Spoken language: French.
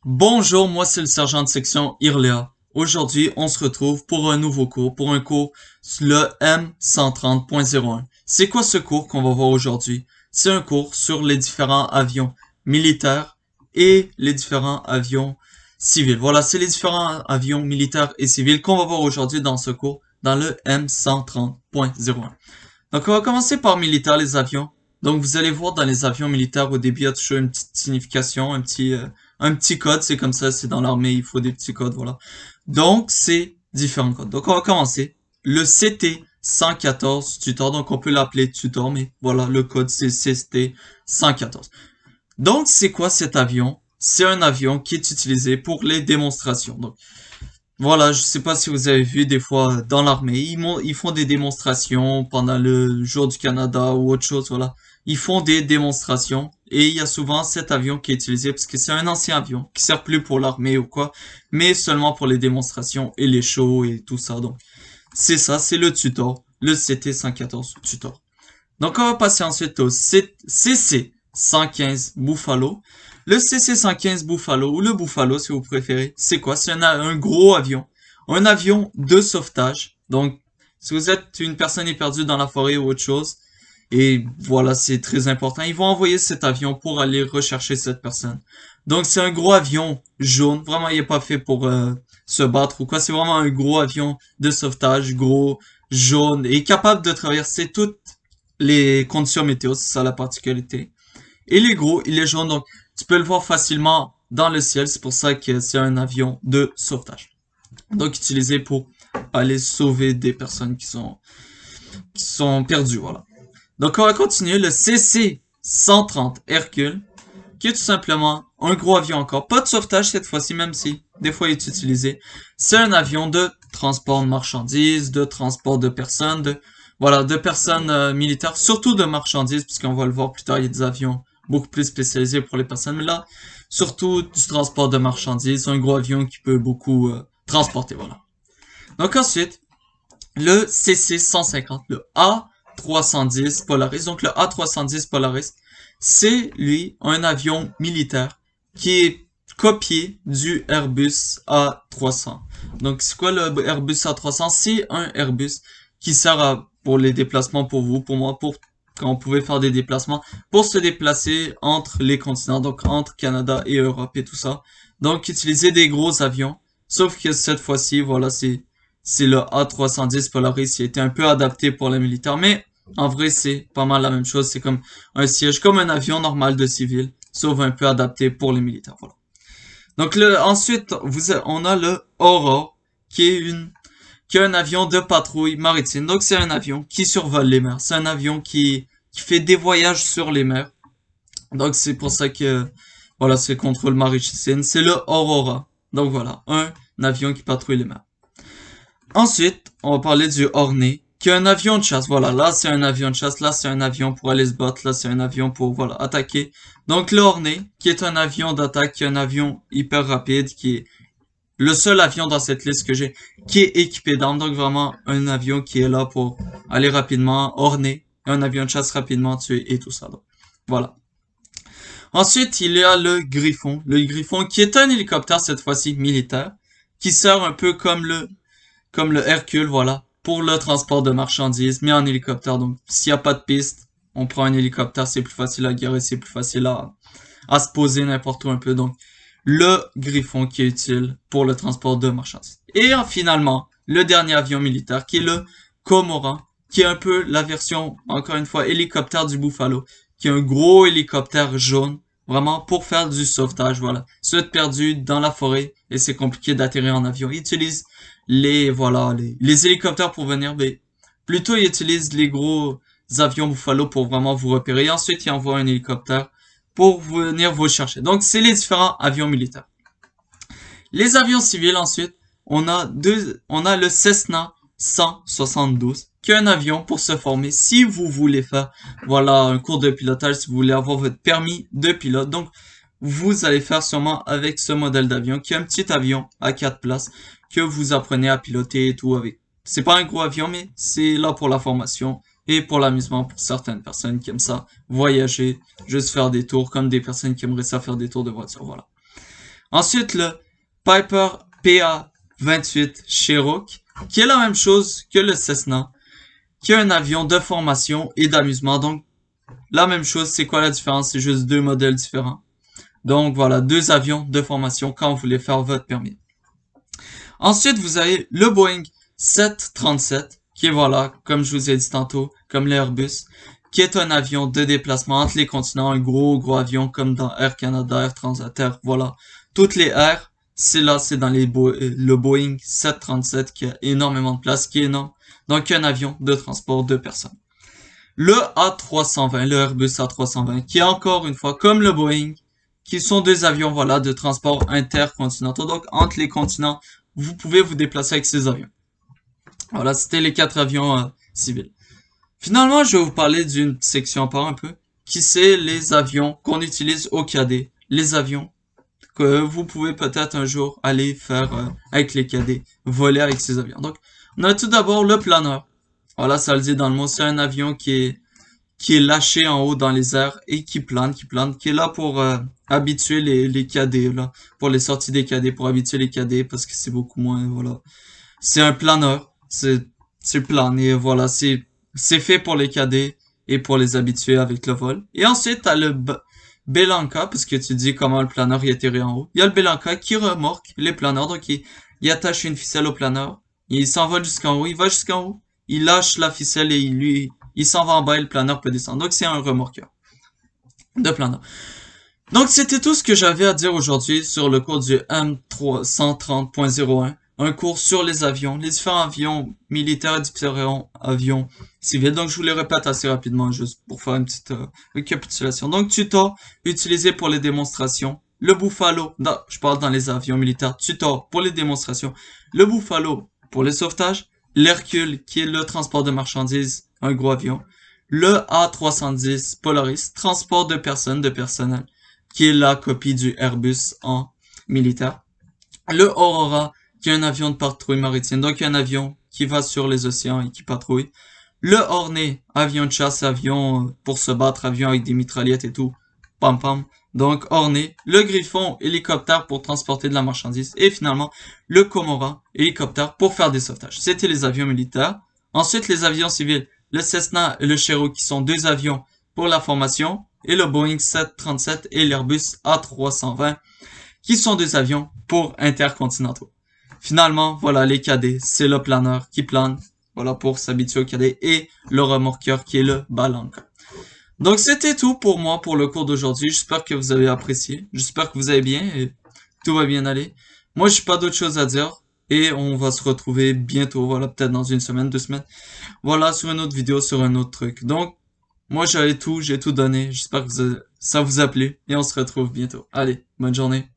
Bonjour, moi c'est le sergent de section Irléa. Aujourd'hui, on se retrouve pour un nouveau cours, pour un cours sur le M130.01. C'est quoi ce cours qu'on va voir aujourd'hui? C'est un cours sur les différents avions militaires et les différents avions civils. Voilà, c'est les différents avions militaires et civils qu'on va voir aujourd'hui dans ce cours, dans le M130.01. Donc, on va commencer par militaire, les avions. Donc, vous allez voir dans les avions militaires, au début, il y a toujours une petite signification, un petit code. C'est comme ça, c'est dans l'armée, il faut des petits codes, voilà. Donc, c'est différents codes. Donc, on va commencer. Le CT-114 Tutor, donc on peut l'appeler Tutor, mais voilà, le code c'est CT-114. Donc, c'est quoi cet avion? C'est un avion qui est utilisé pour les démonstrations. Donc, voilà, je sais pas si vous avez vu des fois dans l'armée, ils font des démonstrations pendant le jour du Canada ou autre chose, voilà. Ils font des démonstrations et il y a souvent cet avion qui est utilisé parce que c'est un ancien avion qui sert plus pour l'armée ou quoi, mais seulement pour les démonstrations et les shows et tout ça. Donc, c'est ça, c'est le Tutor, le CT-114 Tutor. Donc, on va passer ensuite au CC-115 Buffalo. Le CC-115 Buffalo, ou le Buffalo si vous préférez, c'est quoi? C'est un gros avion. Un avion de sauvetage. Donc, si vous êtes une personne éperdue dans la forêt ou autre chose, et voilà, c'est très important, ils vont envoyer cet avion pour aller rechercher cette personne. Donc, c'est un gros avion jaune. Vraiment, il est pas fait pour se battre ou quoi. C'est vraiment un gros avion de sauvetage, gros, jaune, et capable de traverser toutes les conditions météo, c'est ça la particularité. Et il est gros, il est jaune, donc tu peux le voir facilement dans le ciel, c'est pour ça que c'est un avion de sauvetage. Donc utilisé pour aller sauver des personnes qui sont perdues, voilà. Donc on va continuer le CC-130 Hercule, qui est tout simplement un gros avion encore. Pas de sauvetage cette fois-ci, même si des fois il est utilisé. C'est un avion de transport de marchandises, de transport de personnes, voilà, de personnes militaires, surtout de marchandises, puisqu'on va le voir plus tard, il y a des avions beaucoup plus spécialisés pour les personnes. Mais là, surtout du transport de marchandises, un gros avion qui peut beaucoup transporter, voilà. Donc ensuite, le CC-150, le A310 Polaris. Donc le A310 Polaris, c'est lui un avion militaire qui est copié du Airbus A300. Donc c'est quoi le Airbus A300? C'est un Airbus qui sert pour les déplacements pour vous, pour moi, pour quand on pouvait faire des déplacements, pour se déplacer entre les continents, donc entre Canada et Europe et tout ça. Donc utiliser des gros avions. Sauf que cette fois-ci, voilà, c'est le A310 Polaris qui a été un peu adapté pour les militaires, mais en vrai, c'est pas mal la même chose. C'est comme un siège, comme un avion normal de civil, sauf un peu adapté pour les militaires. Voilà. Donc ensuite, on a le Aurore, qui est un avion de patrouille maritime. Donc c'est un avion qui survole les mers. C'est un avion qui fait des voyages sur les mers. Donc c'est pour ça que, voilà, c'est le contrôle maritime. C'est le Aurora. Donc voilà, un avion qui patrouille les mers. Ensuite, on va parler du Hornet, qui est un avion de chasse. Voilà, là c'est un avion de chasse, là c'est un avion pour aller se battre, là c'est un avion pour, voilà, attaquer. Donc le Hornet, qui est un avion d'attaque, qui est un avion hyper rapide, qui est le seul avion dans cette liste que j'ai, qui est équipé d'armes. Donc vraiment un avion qui est là pour aller rapidement, Hornet, un avion de chasse rapidement tuer et tout ça. Donc, voilà. Ensuite, il y a le Griffon. Le Griffon qui est un hélicoptère cette fois-ci militaire, qui sert un peu comme le Hercule, voilà, pour le transport de marchandises, mais en hélicoptère. Donc, s'il n'y a pas de piste, on prend un hélicoptère, c'est plus facile à garer, c'est plus facile à se poser n'importe où un peu. Donc, le Griffon qui est utile pour le transport de marchandises. Et finalement, le dernier avion militaire qui est le Cormoran, qui est un peu la version, encore une fois, hélicoptère du Buffalo, qui est un gros hélicoptère jaune, vraiment pour faire du sauvetage, voilà. Si vous êtes perdu dans la forêt et c'est compliqué d'atterrir en avion, il utilise voilà, les hélicoptères pour venir, mais plutôt ils utilisent les gros avions Buffalo pour vraiment vous repérer. Et ensuite, ils envoient un hélicoptère pour venir vous chercher. Donc, c'est les différents avions militaires. Les avions civils, ensuite, on a le Cessna 172, qui est un avion pour se former si vous voulez faire, voilà, un cours de pilotage, si vous voulez avoir votre permis de pilote. Donc, vous allez faire sûrement avec ce modèle d'avion, qui est un petit avion à 4 places, que vous apprenez à piloter et tout avec. C'est pas un gros avion, mais c'est là pour la formation et pour l'amusement pour certaines personnes qui aiment ça, voyager, juste faire des tours, comme des personnes qui aimeraient ça faire des tours de voiture, voilà. Ensuite, le Piper PA-28 Cherokee, qui est la même chose que le Cessna, qui est un avion de formation et d'amusement. Donc, la même chose, c'est quoi la différence? C'est juste deux modèles différents. Donc, voilà, deux avions de formation quand vous voulez faire votre permis. Ensuite, vous avez le Boeing 737, qui est, voilà, comme je vous ai dit tantôt, comme l'Airbus, qui est un avion de déplacement entre les continents, un gros avion comme dans Air Canada, Air Transat, Air, voilà. Toutes les airs, c'est là, c'est dans le Boeing 737 qui a énormément de place, qui est énorme. Donc, un avion de transport de personnes. Le A320, le Airbus A320, qui est encore une fois comme le Boeing, qui sont deux avions, voilà, de transport intercontinentaux. Donc, entre les continents, vous pouvez vous déplacer avec ces avions. Voilà, c'était les 4 avions civils. Finalement, je vais vous parler d'une section à part un peu, qui c'est les avions qu'on utilise au cadet. Les avions que vous pouvez peut-être un jour aller faire avec les cadets, voler avec ces avions. Donc, on a tout d'abord le planeur. Voilà, ça le dit dans le mot, c'est un avion qui est lâché en haut dans les airs et qui plane, qui est là pour habituer les cadets, là, pour les sorties des cadets, pour habituer les cadets, parce que c'est beaucoup moins, voilà. C'est un planeur, c'est plane, et voilà, c'est fait pour les cadets et pour les habituer avec le vol. Et ensuite, t'as le Belanca, parce que tu dis comment le planeur y atterrit en haut. Il y a le Belanca qui remorque les planeurs, donc il attache une ficelle au planeur, il s'envole jusqu'en haut, il va jusqu'en haut, il lâche la ficelle et il s'en va en bas et le planeur peut descendre. Donc c'est un remorqueur de planeur. Donc c'était tout ce que j'avais à dire aujourd'hui sur le cours du M330.01. Un cours sur les avions, les différents avions militaires et différents avions civils. Donc je vous les répète assez rapidement juste pour faire une petite récapitulation. Donc Tutor, utilisé pour les démonstrations. Le Buffalo, je parle dans les avions militaires. Tutor pour les démonstrations. Le Buffalo pour les sauvetages. L'Hercule qui est le transport de marchandises, un gros avion. Le A310 Polaris, transport de personnes, de personnel, qui est la copie du Airbus en militaire. Le Aurora, qui est un avion de patrouille maritime, donc un avion qui va sur les océans et qui patrouille. Le Hornet, avion de chasse, avion pour se battre, avion avec des mitraillettes et tout. Pam pam. Donc Hornet. Le Griffon, hélicoptère pour transporter de la marchandise. Et finalement, le Comora, hélicoptère pour faire des sauvetages. C'était les avions militaires. Ensuite, les avions civils. Le Cessna et le Cherokee sont deux avions pour la formation. Et le Boeing 737 et l'Airbus A320 qui sont deux avions pour intercontinentaux. Finalement, voilà, les cadets, c'est le planeur qui plane, voilà, pour s'habituer aux cadets, et le remorqueur qui est le Balanca. Donc, c'était tout pour moi pour le cours d'aujourd'hui. J'espère que vous avez apprécié. J'espère que vous allez bien et tout va bien aller. Moi, j'ai pas d'autre chose à dire. Et on va se retrouver bientôt, voilà, peut-être dans une semaine, 2 semaines. Voilà, sur une autre vidéo, sur un autre truc. Donc, moi, j'ai tout donné. J'espère que ça vous a plu. Et on se retrouve bientôt. Allez, bonne journée.